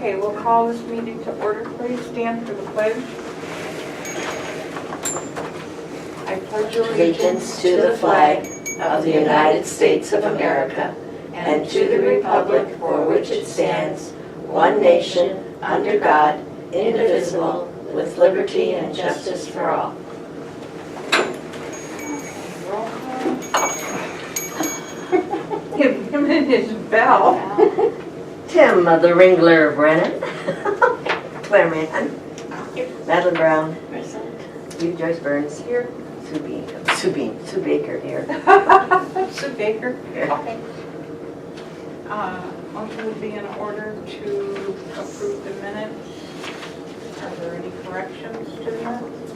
Okay, we'll call this meeting to order. Please stand for the pledge. I pledge Allegiance to the flag of the United States of America and to the republic for which it stands, one nation, under God, indivisible, with liberty and justice for all. Roll call. Give him his bell. Tim, the Ringler Brennan. Claire Mann. Madeline Brown. Present. Joyce Burns. Here. Sue Baker here. Sue Baker? Yeah. Okay. Motion would be in order to approve the minutes. Are there any corrections to the minutes?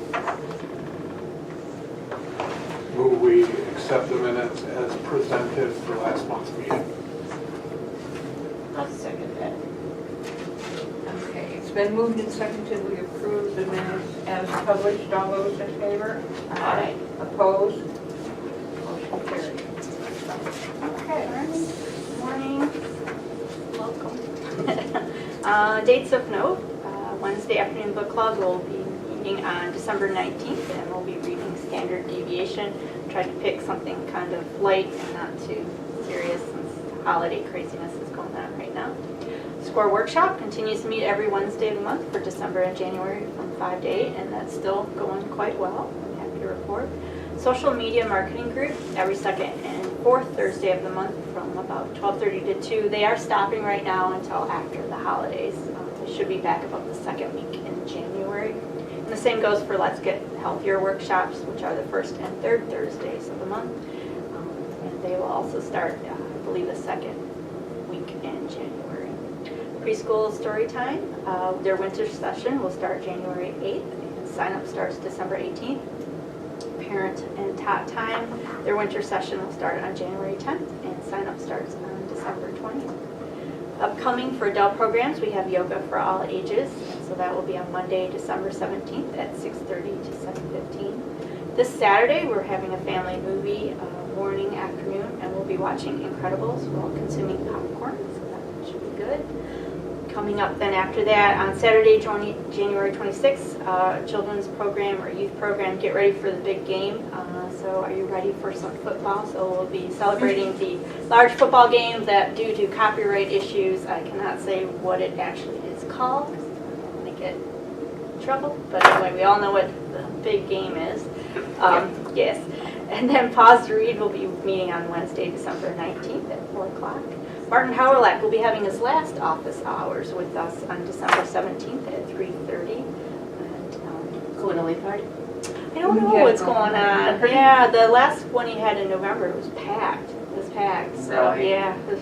Move we accept the minutes as presented for last month's meeting. I'll second that. Okay, it's been moved and seconded. We approve the minutes as published. All those in favor? Aye. Opposed? Motion carried. Okay. Morning. Welcome. Dates of note, Wednesday afternoon book club will be meeting on December 19th, and we'll be reading Standard Deviation. Tried to pick something kind of light and not too serious since holiday craziness is going on right now. Score Workshop continues to meet every Wednesday of the month for December and January from 5 to 8, and that's still going quite well. I'm happy to report. Social Media Marketing Group every second and fourth Thursday of the month from about 12:30 to 2. They are stopping right now until after the holidays. They should be back about the second week in January. And the same goes for Let's Get Healthier workshops, which are the first and third Thursdays of the month. And they will also start, I believe, the second week in January. Preschool Story Time, their winter session will start January 8th, and sign-up starts December 18th. Parent and Tot Time, their winter session will start on January 10th, and sign-up starts on December 20th. Upcoming for adult programs, we have Yoga for All Ages, and so that will be on Monday, December 17th at 6:30 to 7:15. This Saturday, we're having a family movie morning, afternoon, and we'll be watching Incredibles while consuming popcorn, so that should be good. Coming up then after that, on Saturday, January 26th, children's program or youth program, get ready for the big game. So are you ready for some football? So we'll be celebrating the large football game that, due to copyright issues, I cannot say what it actually is called, because I don't want to get in trouble. But anyway, we all know what the big game is. Yes. And then Pause to Read will be meeting on Wednesday, December 19th at 4 o'clock. Martin Howlerlack will be having his last office hours with us on December 17th at 3:30. And, Going away party? I don't know what's going on. Yeah, the last one he had in November was packed. It was packed. So Really? yeah, it was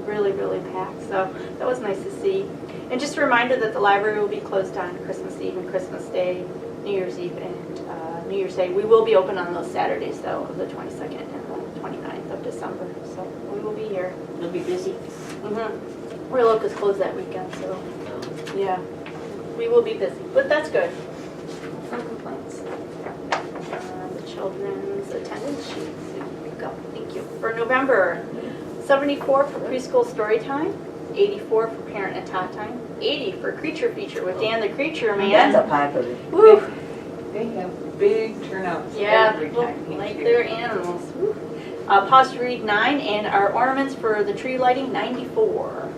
really packed. So that was nice to see. And just a reminder that the library will be closed on Christmas Eve and Christmas Day, New Year's Eve and New Year's Day. We will be open on those Saturdays though, of the 22nd and the 29th of December. So we will be here. You'll be busy. We're locals closed that weekend, so yeah, we will be busy, but that's good. No complaints. The children's attendance sheets. Here we go. Thank you. For November, 74 for preschool story time, 84 for parent and tot time, 80 for creature feature with Dan the Creature Man. That's a popular. Woo! They have big turnouts Yeah, every people time. he's like here. their animals. Woo. Pause to Read 9, and our ornaments for the tree lighting 94.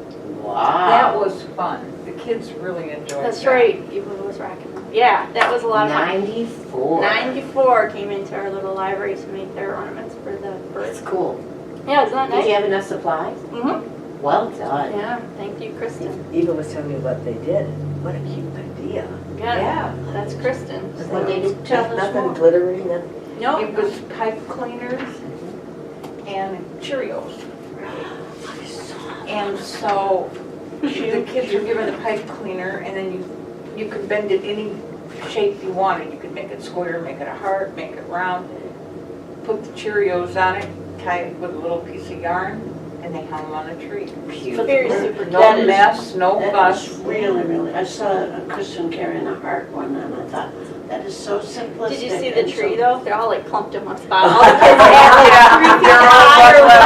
That was fun. The kids really enjoyed That's that. right. Eva was rocking them. Yeah, that was a lot of fun. 94. 94 came into our little library to make their ornaments for the birds. That's cool. Yeah, isn't that Did nice? you have enough supplies? Mm-hmm. Well done. Yeah, thank you, Kristen. Eva was telling me what they did. What a cute idea. Yeah, that's Kristen. What they did, tell us Nothing more. glittery, nothing. No, It was pipe cleaners and Cheerios. And so the kids were given a pipe cleaner, and then you could bend it any shape you wanted. You could make it square, make it a heart, make it round. Put the Cheerios on it, tie it with a little piece of yarn, and they hung them on a tree. very super No cute. mess, no That fuss. is really, I saw a Christian carrying a heart one, and I thought, that is so simplistic. Did you see the and tree so- though? They're all like clumped in one spot. All the kids had like 3 feet They're all high or butt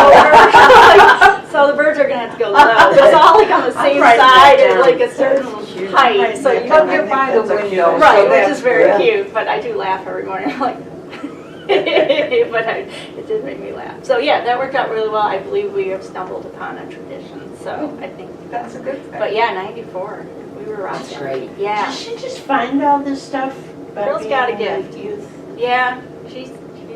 lower. So So the birds are gonna have to go low. It's all like on the same writing that side at down. like a certain height, so you But don't you're by the window. right, so which that's is very good. cute. But I do laugh every morning. I'm like, it did make me laugh. So yeah, that worked out really well. I believe we have stumbled upon a tradition. So I think That's a good thing. But yeah, 94. We were around. That's great. Yeah, Did she just find all this stuff? by Girl's being got a on gift. the Youth? yeah, she's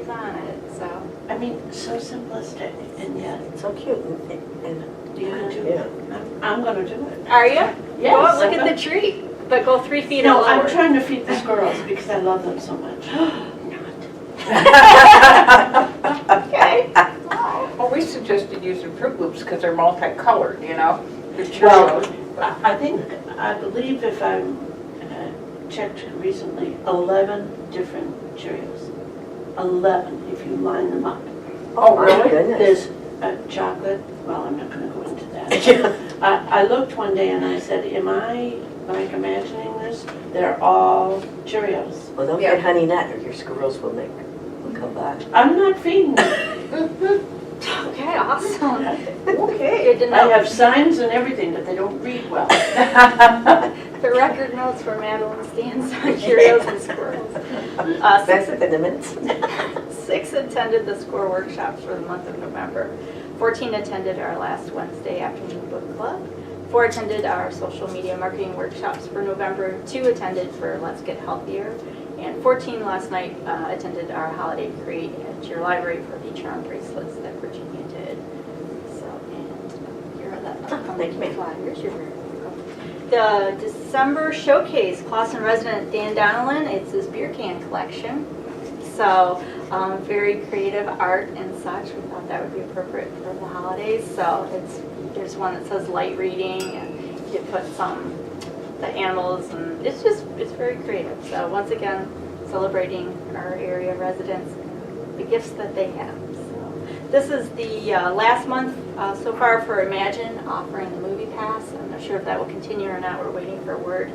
on it. So I mean, so simplistic, and yet So cute. And, you can do yeah. it. I'm gonna do it. are you? Yes. Go up, look at the tree, but go 3 feet No, or I'm lower. trying to feed the squirrels because I love them so much. Okay. Well, we suggested using Fruit Loops because they're multicolored, you know? The Well, Cheerios. I believe if I checked recently, 11 different Cheerios. 11, if you line them up. Oh, my really? goodness. There's chocolate, well, I'm not gonna go into that. I looked one day and I said, am I like imagining this? They're all Cheerios. Well, don't Yeah. get honey nut or your squirrels will come back. I'm not feeding them. Okay, awesome. Okay. Good to I know. have signs and everything, but they don't read well. The record notes for Madeline stands on Cheerios and squirrels. That's within the minutes. 6 attended the score workshops for the month of November. 14 attended our last Wednesday afternoon book club. 4 attended our social media marketing workshops for November. 2 attended for Let's Get Healthier. And 14 last night attended our holiday parade at your library for the charm bracelets that Virginia did. So, and here are the Thank you. flyers. You're very welcome. The December showcase, Clawson resident Dan Donnellan, it's his beer can collection. So very creative art and such. We thought that would be appropriate for the holidays. So there's one that says light reading, and you put the animals, and it's very creative. So once again, celebrating our area residents, the gifts that they have. So this is the last month so far for Imagine offering the movie pass. I'm not sure if that will continue or not. We're waiting for word.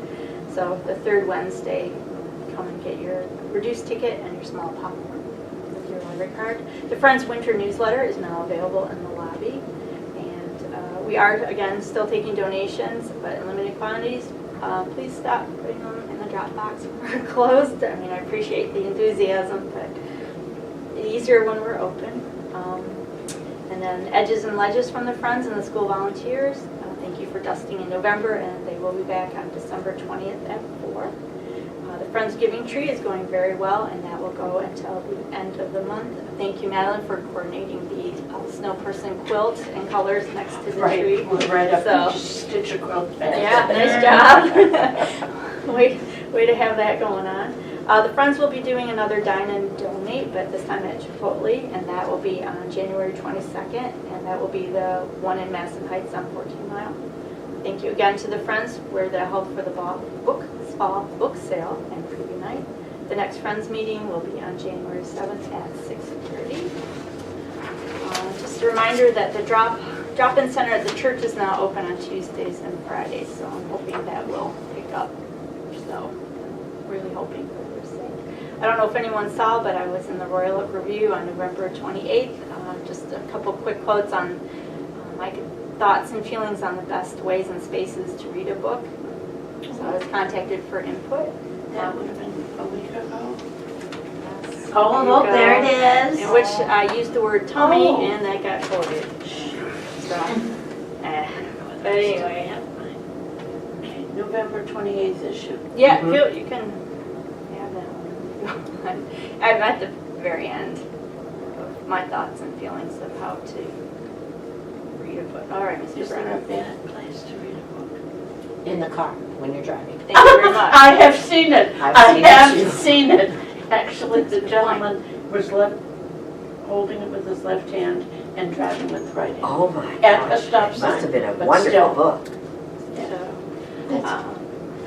So the third Wednesday, come and get your reduced ticket and your small popcorn with your library card. The Friends Winter newsletter is now available in the lobby. And we are, again, still taking donations, but in limited quantities. Please stop putting them in the drop box when we're closed. I mean, I appreciate the enthusiasm, but it's easier when we're open. And then Edges and Ledges from the Friends and the school volunteers. Thank you for dusting in November, and they will be back on December 20th at 4. The Friendsgiving tree is going very well, and that will go until the end of the month. Thank you, Madeline, for coordinating the snow person quilt and colors next to the tree. Right up, So- just stitch a quilt back. Yeah, nice job. way to have that going on. The Friends will be doing another Dine and Donate, but this time at Chipotle, and that will be on January 22nd, and that will be the one in Madison Heights on 14 Mile. Thank you again to the Friends where they're held for the fall book sale and preview night. The next Friends meeting will be on January 7th at 6:30. Just a reminder that the drop-in center at the church is now open on Tuesdays and Fridays, so I'm hoping that will pick up. So, really hoping for their sake. I don't know if anyone saw, but I was in the Royal Oak Review on November 28th. Just a couple quick quotes on my thoughts and feelings on the best ways and spaces to read a book. So I was contacted for input. That would have been a week ago. Yes. Oh, There you look, go. there it is. In which I used the word tummy, Oh. and that got quoted. So, but anyway, Okay, November 28th issue. yeah, you can have that one. I'm at the very end of my thoughts and feelings of how to read a book. All right, Mr. Is there a Brown. bad place to read a book? In the car when you're driving. Thank you very much. I have seen it. I've I seen it have too. seen it. Actually, the gentleman was holding it with his left hand and driving with the right hand. Oh my At a gosh. stop sign. Must have been a but wonderful still. book. So,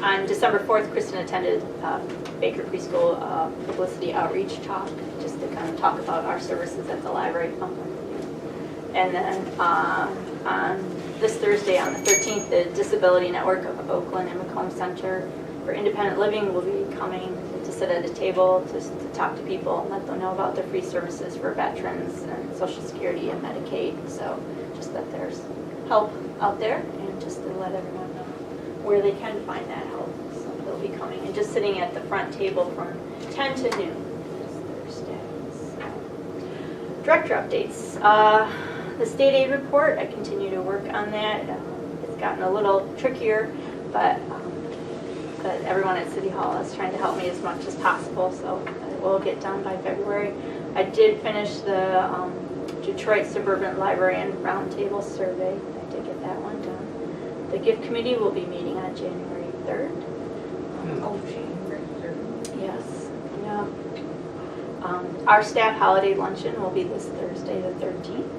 on December 4th, Kristen attended Baker Preschool Publicity Outreach Talk, just to kind of talk about our services at the library. And then on this Thursday, on the 13th, the Disability Network of Oakland and Macomb Center for Independent Living will be coming to sit at a table to talk to people and let them know about the free services for veterans and Social Security and Medicaid. So just that there's help out there, and just to let everyone know where they can find that help. So they'll be coming and just sitting at the front table from 10 to noon this Thursday. So, director updates. The state aid report, I continue to work on that. It's gotten a little trickier, but everyone at City Hall is trying to help me as much as possible, so it will get done by February. I did finish the Detroit Suburban Librarian Roundtable Survey. I did get that one done. The gift committee will be meeting on January 3rd. Oh, January 3rd. Yes. Yeah. Our staff holiday luncheon will be this Thursday, the 13th.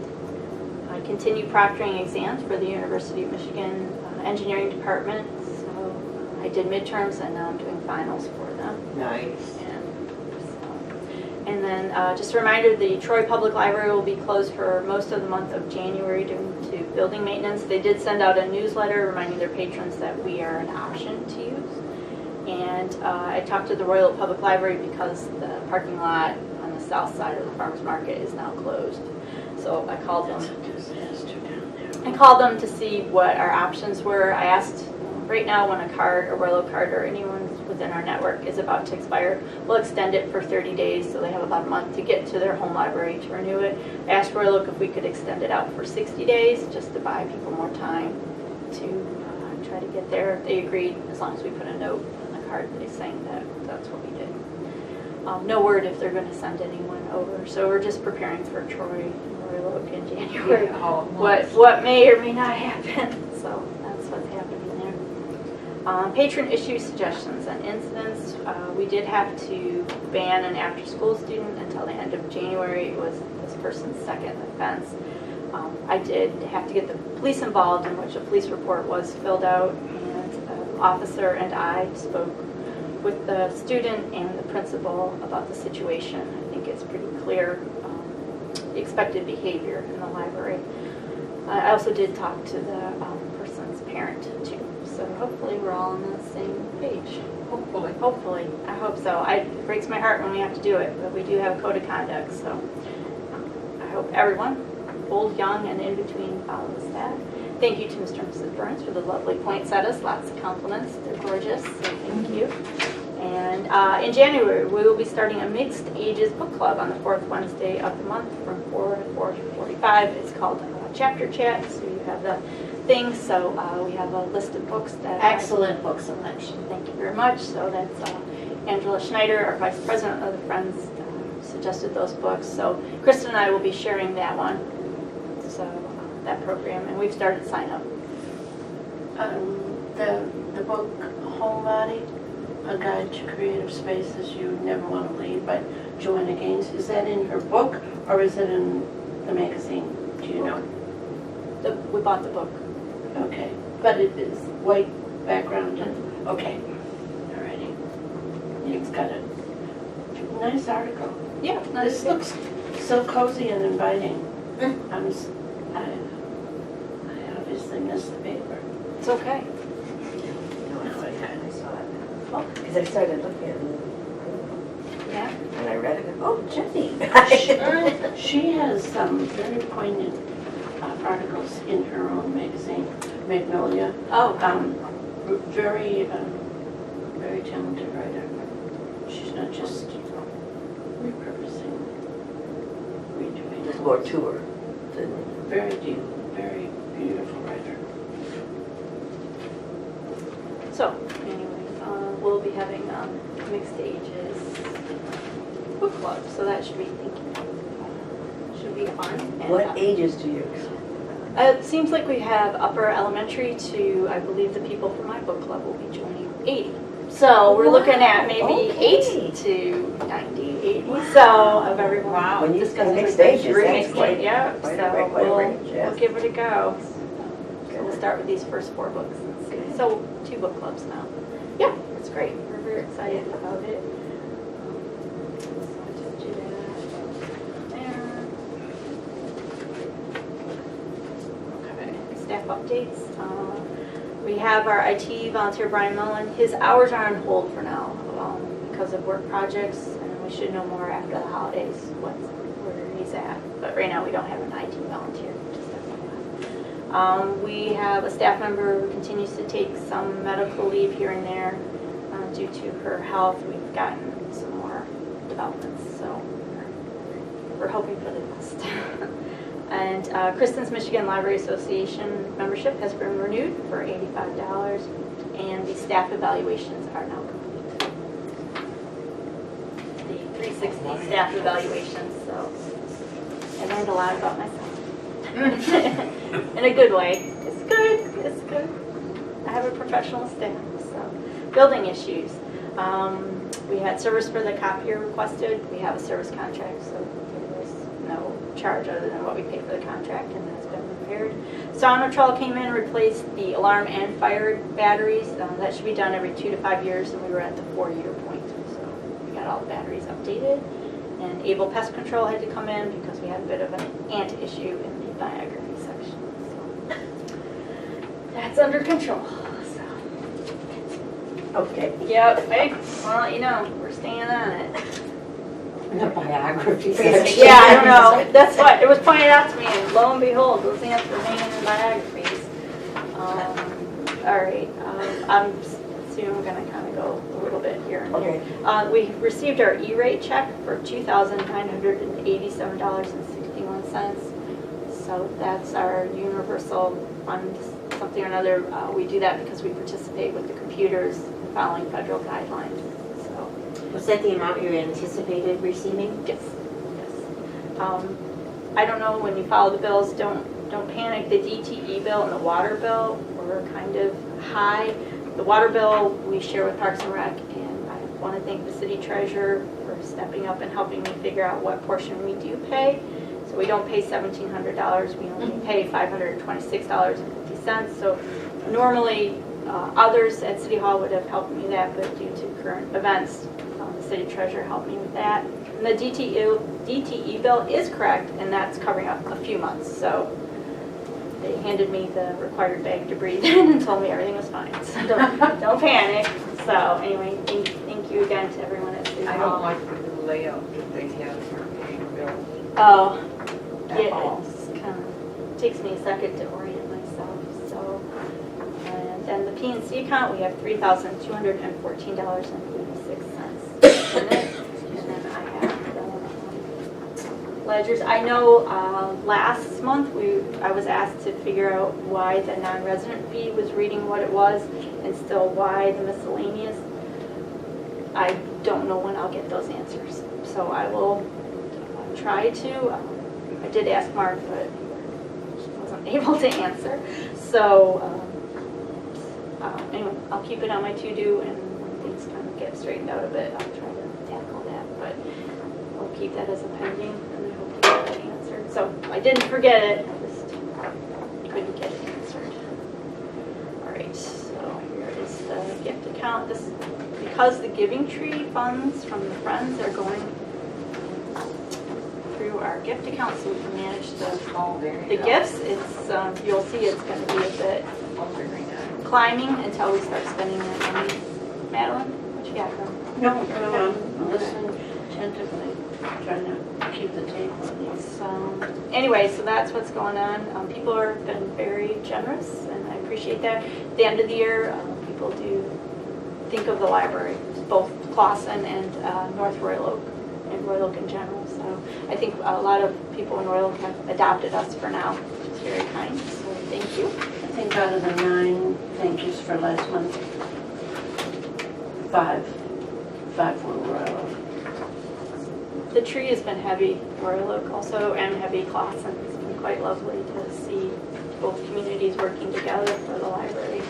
I continue proctoring exams for the University of Michigan Engineering Department. So I did midterms and now I'm doing finals for them. Nice. And then just a reminder, the Troy Public Library will be closed for most of the month of January due to building maintenance. They did send out a newsletter reminding their patrons that we are an option to use. And I talked to the Royal Public Library because the parking lot on the south side of the farmers market is now closed. So I called them. That's a disaster down there. I called them to see what our options were. I asked, right now when a card, a Royal card, or anyone within our network is about to expire, we'll extend it for 30 days, so they have about a month to get to their home library to renew it. I asked Royal if we could extend it out for 60 days, just to buy people more time to try to get there. They agreed, as long as we put a note on the card, they saying that that's what we did. No word if they're going to send anyone over, so we're just preparing for Troy and Royal Oak in January. Yeah, all at once. What may or may not happen, so that's what's happening there. Patron issue suggestions and incidents. We did have to ban an after-school student until the end of January. It was this person's second offense. I did have to get the police involved, in which a police report was filled out, and an officer and I spoke with the student and the principal about the situation. I think it's pretty clear the expected behavior in the library. I also did talk to the person's parent too, so hopefully we're all on the same page. Hopefully. Hopefully, I hope so. It breaks my heart when we have to do it, but we do have a code of conduct, so I hope everyone, old, young, and in between, follows that. Thank you to Mr. and Mrs. Burns for the lovely poinsettias. Lots of compliments. They're gorgeous, so thank you. And in January, we will be starting a mixed ages book club on the fourth Wednesday of the month from 4 to 4:45. It's called Chapter Chat, so you have the thing. So we have a list of books that Excellent book selection. Thank you very much. So that's Angela Schneider, our vice president of the Friends, suggested those books. So Kristen and I will be sharing that one, so that program, and we've started sign up. The book Homebody, A Guide to Creative Spaces You Never Want to Leave by Joanna Gaines, is that in her book or is it in the magazine? Do you know? We bought the book. Okay, but it is white background and, okay, alrighty. It's got a nice article. Yeah, This looks so cozy and inviting. I obviously missed the paper. It's okay. I saw it. Because I started looking at it Yeah. and I read it, and, oh, Jenny. She has some very poignant articles in her own magazine, Magnolia. Oh, Very, very talented writer. She's not just repurposing, redoing. There's more to her. Very deep, very beautiful writer. so anyway, we'll be having mixed ages book club, so that should be should be fun. And, What ages do you? it seems like we have upper elementary to, I believe the people from my book club will be joining 80. So we're looking at maybe Okay. 8 to 90, 80. So of everyone. Wow. When you Just 'cause say it's mixed ages, great. that's quite, Yeah, quite so a we'll range, yes. we'll give it a go. So we'll start with these first 4 books. And see. So 2 book clubs now. Yeah, it's great. We're very excited about it. So I told you that. There. Okay, staff updates. We have our IT volunteer Brian Mullen. His hours are on hold for now because of work projects, and we should know more after the holidays where he's at. But right now we don't have an IT volunteer. Just FYI. We have a staff member who continues to take some medical leave here and there due to her health. We've gotten some more developments, so we're hoping for the best. And Kristen's Michigan Library Association membership has been renewed for $85, and the staff evaluations are now complete. The 360 staff evaluations, so I learned a lot about myself. In a good way. It's good, it's good. I have a professional staff, so. Building issues. We had service for the copier requested. We have a service contract, so there was no charge other than what we paid for the contract, and that's been repaired. Sonotrol came in and replaced the alarm and fire batteries. That should be done every 2 to 5 years, and we were at the 4-year point. So we got all the batteries updated. And Able Pest Control had to come in because we had a bit of an ant issue in the biography section. So that's under control. So. Okay. Yep, well, you know, we're staying on it. The biography section. Yeah, I don't know. That's what, it was pointed out to me, and lo and behold, those ants were hanging in biographies. All right, I'm soon going to kind of go a little bit here and Okay. there. We received our E-rate check for $2,987.61. So that's our universal fund, something or another. We do that because we participate with the computers following federal guidelines. So. Was that the amount you anticipated receiving? Yes, yes. I don't know, when you follow the bills, don't panic. The DTE bill and the water bill were kind of high. The water bill we share with Parks and Rec, and I want to thank the city treasurer for stepping up and helping me figure out what portion we do pay. So we don't pay $1,700, we only pay $526.50. So normally others at City Hall would have helped me with that, but due to current events, the city treasurer helped me with that. And the DTE bill is correct, and that's covering up a few months. So they handed me the required bag to breathe in and told me everything was fine. So don't panic. So anyway, thank you again to everyone at City Hall. I don't like the new layout that they have for paying bills. Oh, At yeah, all. it's kind of takes me a second to orient myself. So, and then the PNC account, we have $3,214.86 in it. And then I have the ledgers. I know last month I was asked to figure out why the non-resident fee was reading what it was, and still why the miscellaneous. I don't know when I'll get those answers, so I will try to. I did ask Mark, but he wasn't able to answer. So anyway, I'll keep it on my to-do, and when things kind of get straightened out a bit, I'll try to tackle that. But I'll keep that as a pending, and I hope to get that answered. So I didn't forget it, I just couldn't get it answered. All right, so here is the gift account. This, because the Giving Tree funds from the Friends are going through our gift account, so we can manage the gifts. It's you'll see it's going to be a bit climbing until we start spending that money. Madeline, what you got from? No, I'm listening attentively, trying to keep the tape on these. So anyway, so that's what's going on. People have been very generous, and I appreciate that. At the end of the year, people do think of the library, both Clawson and North Royal Oak, and Royal Oak in general. So I think a lot of people in Royal Oak have adopted us for now, which is very kind. So thank you. I think out of the 9 thank yous for last month, 5 were Royal Oak. The tree has been heavy, Royal Oak also, and heavy Clawson. It's been quite lovely to see both communities working together for the library.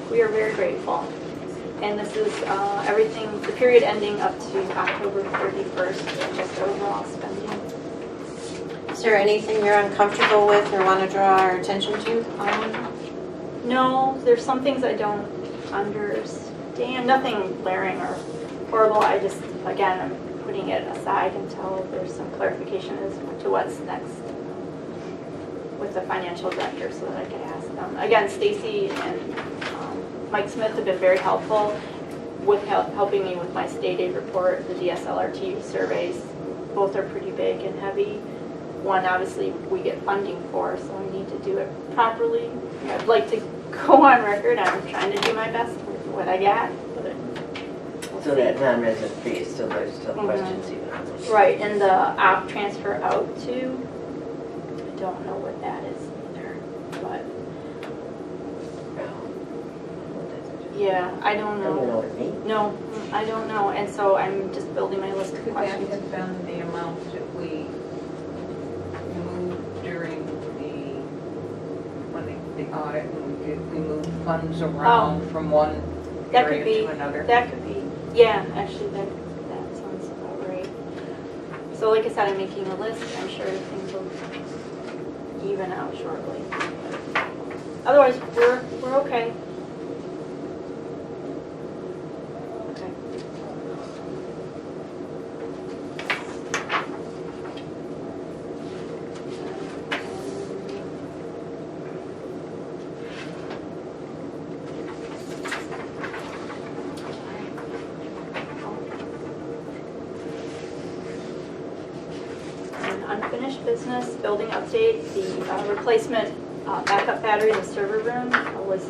We are very grateful. And this is everything, the period ending up to October 31st, just overall spending. Is there anything you're uncomfortable with or want to draw our attention to? No, there's some things I don't understand. Nothing glaring or horrible. I just, again, I'm putting it aside until there's some clarification as to what's next with the financial director, so that I can ask them. Again, Stacy and Mike Smith have been very helpful with helping me with my state aid report, the DSLRT surveys. Both are pretty big and heavy. one obviously we get funding for, so I need to do it properly. I'd like to go on record, I'm trying to do my best with what I got, but we'll So see. that non-resident fee is still, there's still questions even on this. Right, and the op transfer out to, I don't know what that is either, but yeah, I don't I don't know know. what it means. No, I don't know, and so I'm just building my list of Could that questions. have been the amount that we moved during the audit, and we moved funds around from one That could area be, to another? that could be, yeah, actually, that sounds about right. So like I said, I'm making a list, I'm sure things will even out shortly. Otherwise, we're okay. Okay. Unfinished business, building update, the replacement backup battery in the server room was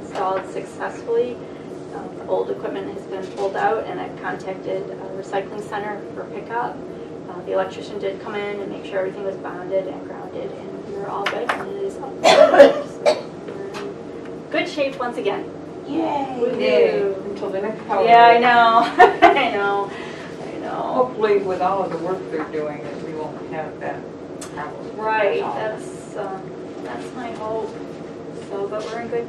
installed successfully. The old equipment has been pulled out, and I've contacted a recycling center for pickup. The electrician did come in and make sure everything was bonded and grounded, and we were all good, and it is up. So we're in good shape once again. Yay! Yay, until the next power. Yeah, I know, I know. Hopefully with all of the work they're doing, that we won't have that problem. Right, That's all. that's my hope. So, but we're in good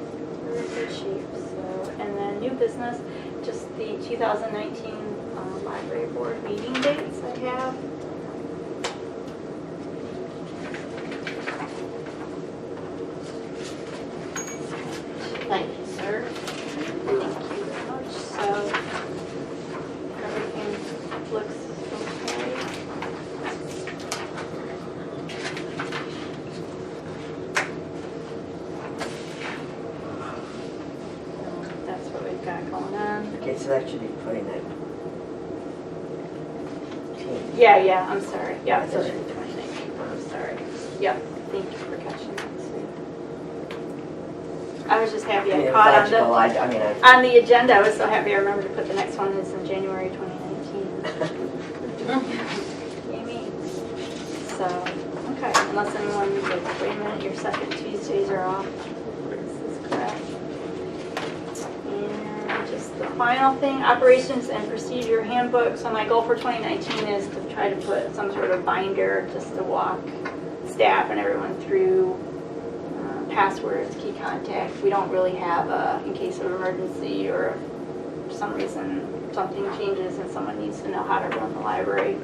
shape. So, and then new business, just the 2019 library board meeting dates I have. Thank you, sir. Thank you very much. So, everything looks okay. That's what we've got going on. Okay, so that should be putting that team. Yeah, I'm sorry. Yeah, That's those okay. are the 2019. I'm sorry. Yep, thank you for catching that. I was just happy I mean, I it's caught on logical, the, I mean, I, on the agenda. I was so happy I remembered to put the next one is in January 2019. Yay me. So, okay, unless anyone, like, wait a minute, your second Tuesdays are off. This is correct. And just the final thing, operations and procedure handbook. So my goal for 2019 is to try to put some sort of binder just to walk staff and everyone through passwords, key contact. We don't really have a, in case of emergency or for some reason something changes and someone needs to know how to run the library.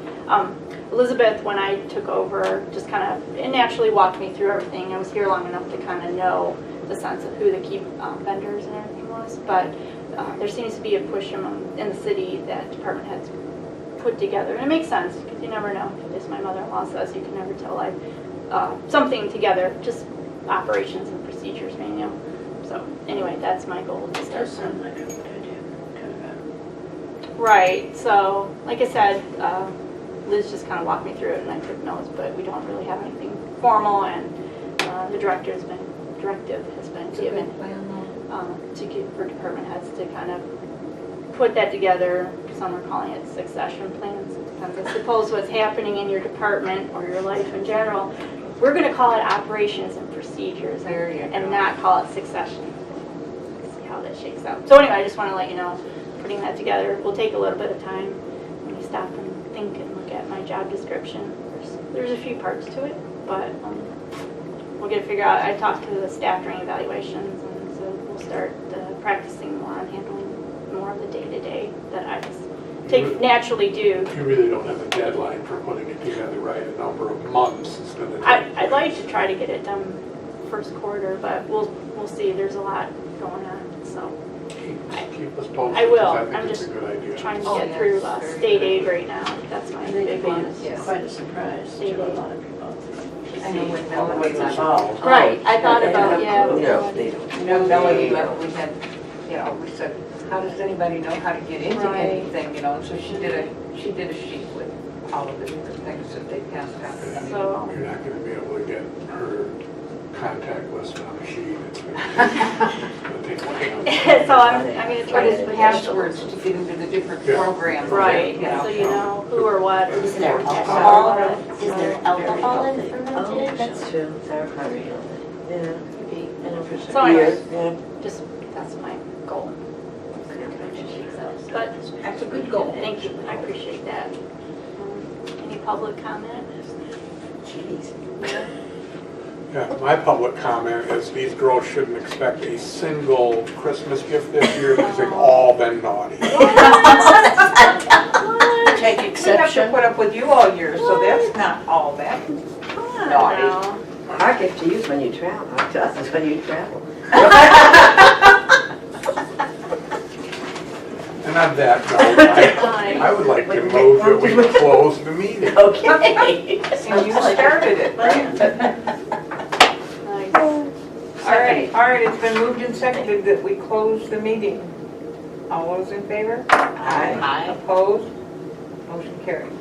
Elizabeth, when I took over, just kind of naturally walked me through everything. I was here long enough to kind of know the sense of who the key vendors and everything was, but there seems to be a push in the city that department heads put together, and it makes sense because you never know. As my mother-in-law says, you can never tell. Something together, just operations and procedures manual. So anyway, that's my goal to start. That sounds like a good idea. Kind Right. So like I said, Liz just kind of walked me through it, and I took notes. But we don't really have anything formal, and the directive has been given to give for department heads to kind of put that together. Some are calling it succession plans. It depends, I suppose, what's happening in your department or your life in general. We're going to call it operations and procedures and not call it succession. See how that shakes out. So anyway, I just want to let you know, putting that together will take a little bit of time when you stop and think and look at my job description. There's a few parts to it, but we'll get to figure out. I talked to the staff during evaluations, and so we'll start practicing more on handling more of the day-to-day that I just naturally do. You really don't have a deadline for putting it together, right? A number of months is going to take. I'd like to try to get it done first quarter, but we'll see. There's a lot going on, so Keep us posted. I will. 'Cause I think I'm it's just a good idea. trying to Oh, get yeah, through very state good. aid right now. That's my of, I think big it'd one. be quite a surprise to a lot of people. I know when Melanie what's left. involved. Right, I thought They don't about, have yeah. clue. No, they don't. You know, Melanie left, we had, we said, how does anybody know how to get into Right. anything, and so she did a she did a sheet with all of the different things that they passed out. So, You're not gonna be able to get her contact list on a sheet. It's gonna take so I'm gonna try But it's to. passwords to get into the different Yeah. programs. Right, you know. so you know who or what. Is there alcohol? Is there alcohol in Oh, fermentation? that's true, sauerkraut. Yeah. So anyways, Yeah. just, that's my goal. But, That's a good goal. thank you, I appreciate that. Any public comment? Jeez. Yeah, my public comment is these girls shouldn't expect a single Christmas gift this year because they've all been naughty. Take We have to exception. put up with you all year, so that's not all that naughty. No. Our gift to you is when you travel, to us is when you travel. And on that note, I would like to move that we close the meeting. Okay. And you started it, right? Nice. All right, it's been moved and seconded that we close the meeting. All those in favor? Aye. Opposed? Motion carried.